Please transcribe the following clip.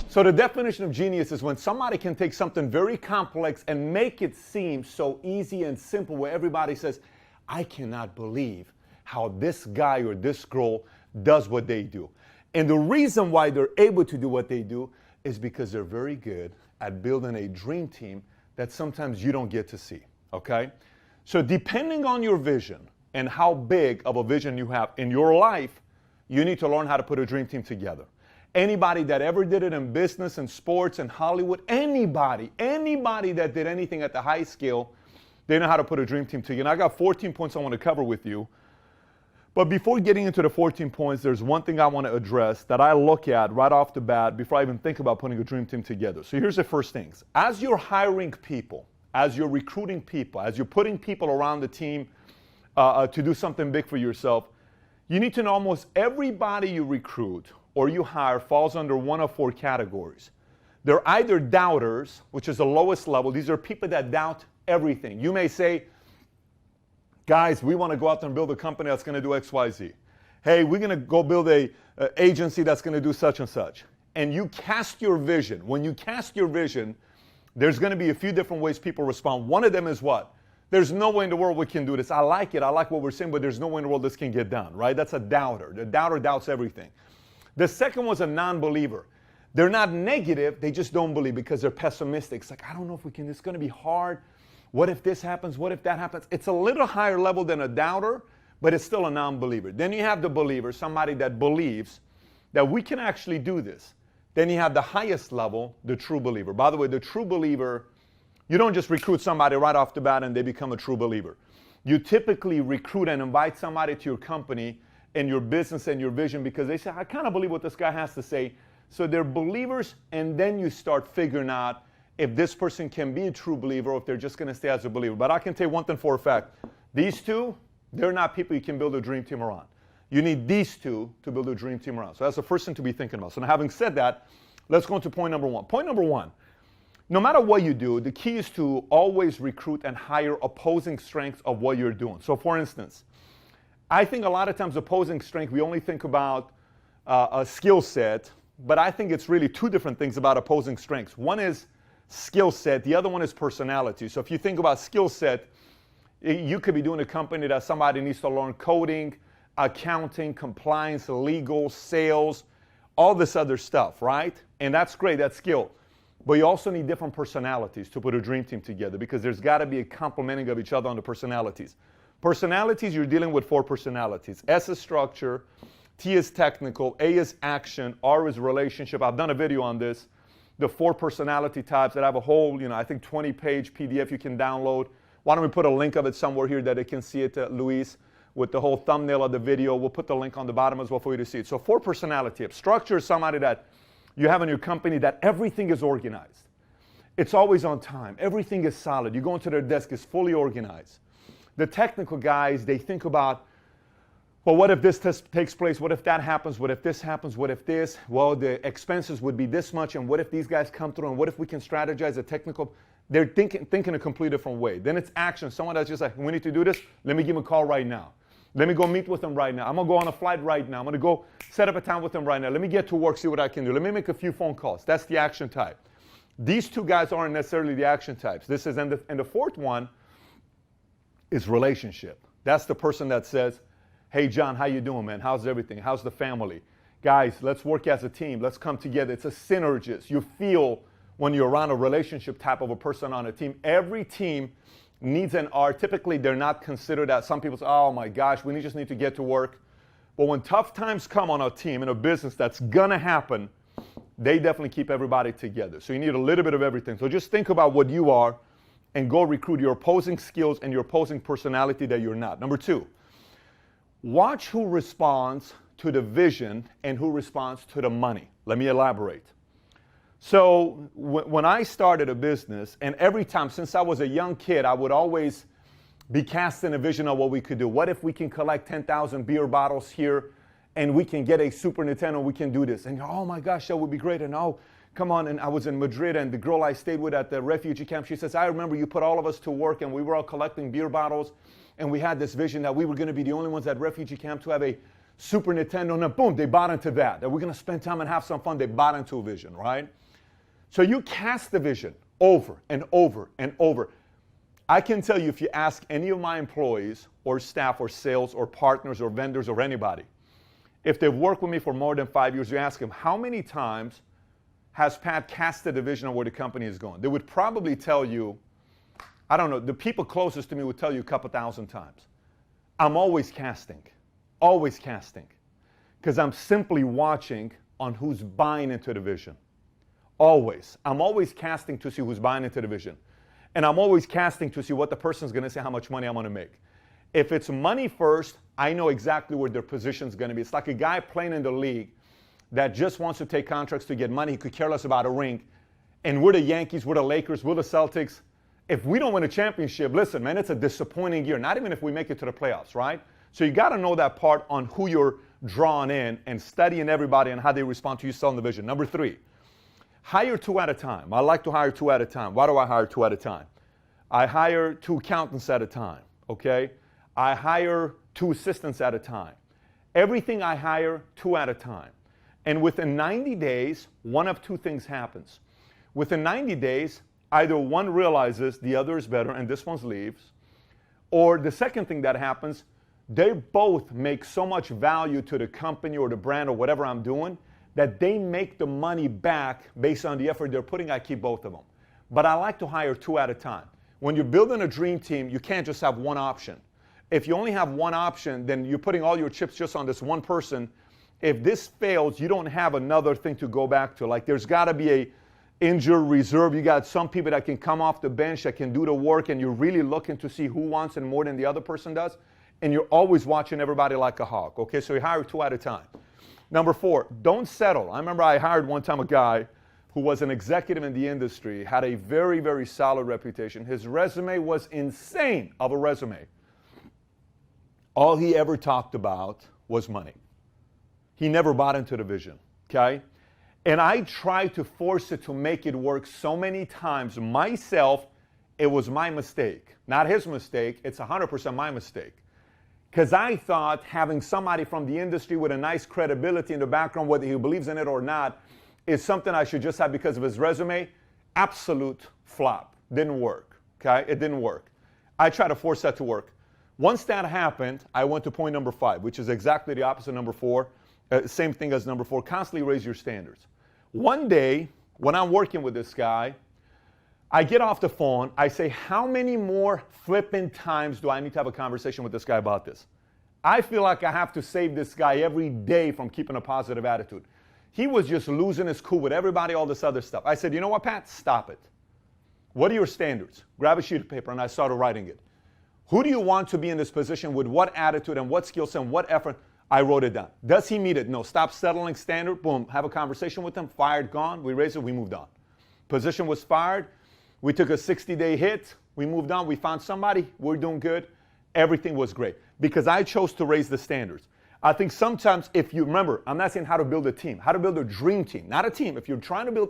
So the definition of genius is when somebody can take something very complex and make it seem so easy and simple where everybody says, I cannot believe how this guy or this girl does what they do. And the reason why they're able to do what they do is because they're very good at building a dream team that sometimes you don't get to see, okay? So depending on your vision and how big of a vision you have in your life, you need to learn how to put a dream team together. Anybody that ever did it in business and sports and Hollywood, anybody that did anything at the high scale, they know how to put a dream team together. And I got 14 points I want to cover with you. But before getting into the 14 points, there's one thing I want to address that I look at right off the bat before I even think about putting a dream team together. So here's the first things. As you're hiring people, as you're recruiting people, as you're putting people around the team to do something big for yourself, you need to know almost everybody you recruit or you hire falls under one of four categories. They're either doubters, which is the lowest level. These are people that doubt everything. You may say, guys, we want to go out there and build a company that's going to do X, Y, Z. Hey, we're going to go build a agency that's going to do such and such. And you cast your vision. When you cast your vision, there's going to be a few different ways people respond. One of them is what? There's no way in the world we can do this. I like it. I like what we're saying, but there's no way in the world this can get done, right? That's a doubter. The doubter doubts everything. The second was a non-believer. They're not negative. They just don't believe because they're pessimistic. It's like, I don't know if we can. It's going to be hard. What if this happens? What if that happens? It's a little higher level than a doubter, but it's still a non-believer. Then you have the believer, somebody that believes that we can actually do this. Then you have the highest level, the true believer. By the way, the true believer, you don't just recruit somebody right off the bat and they become a true believer. You typically recruit and invite somebody to your company and your business and your vision because they say, I kind of believe what this guy has to say. So they're believers, and then you start figuring out if this person can be a true believer or if they're just going to stay as a believer. But I can tell you one thing for a fact. These two, they're not people you can build a dream team around. You need these two to build a dream team around. So that's the first thing to be thinking about. So now having said that, let's go into point number one. Point number one, no matter what you do, the key is to always recruit and hire opposing strengths of what you're doing. So for instance, I think a lot of times opposing strength, we only think about a skill set, but I think it's really two different things about opposing strengths. One is skill set, the other one is personality. So if you think about skill set, you could be doing a company that somebody needs to learn coding, accounting, compliance, legal, sales, all this other stuff, right? And that's great, that's skill. But you also need different personalities to put a dream team together because there's got to be a complementing of each other on the personalities. Personalities, you're dealing with four personalities. S is structure, T is technical, A is action, R is relationship. I've done a video on this. The four personality types that have a whole, I think 20-page PDF you can download. Why don't we put a link of it somewhere here that they can see it, Luis, with the whole thumbnail of the video. We'll put the link on the bottom as well for you to see it. So four personality types. Structure is somebody that you have in your company that everything is organized. It's always on time. Everything is solid. You go into their desk, it's fully organized. The technical guys, they think about, well, what if this takes place? What if that happens? What if this happens? What if this? Well, the expenses would be this much, and what if these guys come through, and what if we can strategize a technical? They're thinking a completely different way. Then it's action. Someone that's just like, we need to do this. Let me give him a call right now. Let me go meet with them right now. I'm going to go on a flight right now. I'm going to go set up a time with them right now. Let me get to work, see what I can do. Let me make a few phone calls. That's the action type. These two guys aren't necessarily the action types. This is, and the fourth one is relationship. That's the person that says, hey, John, how you doing, man? How's everything? How's the family? Guys, let's work as a team. Let's come together. It's a synergist. You feel when you're around a relationship type of a person on a team. Every team needs an R. Typically, they're not considered as some people say, oh, my gosh, we just need to get to work. But when tough times come on a team, in a business, that's going to happen, they definitely keep everybody together. So you need a little bit of everything. So just think about what you are and go recruit your opposing skills and your opposing personality that you're not. Number two, watch who responds to the vision and who responds to the money. Let me elaborate. So when I started a business, and every time since I was a young kid, I would always be casting a vision of what we could do. What if we can collect 10,000 beer bottles here and we can get a Super Nintendo, we can do this. And oh my gosh, that would be great. And oh, come on. And I was in Madrid, and the girl I stayed with at the refugee camp, she says, I remember you put all of us to work and we were all collecting beer bottles. And we had this vision that we were going to be the only ones at refugee camp to have a Super Nintendo, and boom, they bought into that. That we're going to spend time and have some fun. They bought into a vision, right? So you cast the vision over and over and over. I can tell you, if you ask any of my employees or staff or sales or partners or vendors or anybody, if they've worked with me for more than 5 years, you ask them, how many times has Pat casted the vision of where the company is going? They would probably tell you, I don't know, the people closest to me would tell you a couple thousand times. I'm always casting, because I'm simply watching on who's buying into the vision. Always. I'm always casting to see who's buying into the vision. And I'm always casting to see what the person's going to say, how much money I'm going to make. If it's money first, I know exactly where their position's going to be. It's like a guy playing in the league that just wants to take contracts to get money. He could care less about a ring. And we're the Yankees, we're the Lakers, we're the Celtics. If we don't win a championship, listen, man, it's a disappointing year. Not even if we make it to the playoffs, right? So you got to know that part on who you're drawing in and studying everybody and how they respond to you selling the vision. Number 3, hire 2 at a time. I like to hire 2 at a time. Why do I hire 2 at a time? I hire 2 accountants at a time, okay? I hire 2 assistants at a time. Everything I hire 2 at a time. And within 90 days, one of 2 things happens. Within 90 days, either one realizes the other is better and this one leaves, or the second thing that happens, they both make so much value to the company or the brand or whatever I'm doing that they make the money back based on the effort they're putting. I keep both of them. But I like to hire 2 at a time. When you're building a dream team, you can't just have one option. If you only have one option, then you're putting all your chips just on this one person. If this fails, you don't have another thing to go back to. Like there's got to be a injured reserve. You got some people that can come off the bench, that can do the work, and you're really looking to see who wants it more than the other person does. And you're always watching everybody like a hawk. Okay, so you hire 2 at a time. Number 4, don't settle. I remember I hired one time a guy who was an executive in the industry, had a very, very solid reputation. His resume was insane of a resume. All he ever talked about was money. He never bought into the vision, okay? And I tried to force it to make it work so many times. Myself, it was my mistake. Not his mistake, it's 100% my mistake. Because I thought having somebody from the industry with a nice credibility in the background, whether he believes in it or not, is something I should just have because of his resume. Absolute flop. Didn't work, okay? It didn't work. I tried to force that to work. Once that happened, I went to point number 5, which is exactly the opposite of number 4. Same thing as number 4, constantly raise your standards. One day, when I'm working with this guy, I get off the phone, I say, how many more flipping times do I need to have a conversation with this guy about this? I feel like I have to save this guy every day from keeping a positive attitude. He was just losing his cool with everybody, all this other stuff. I said, you know what, Pat? Stop it. What are your standards? Grab a sheet of paper, and I started writing it. Who do you want to be in this position with what attitude and what skill set and what effort? I wrote it down. Does he meet it? No. Stop settling standard. Boom. Have a conversation with him. Fired, gone. We raised it. We moved on. Position was fired. We took a 60-day hit. We moved on. We found somebody. We're doing good. Everything was great because I chose to raise the standards. I think sometimes if you remember, I'm not saying how to build a team, how to build a dream team, not a team. If you're trying to build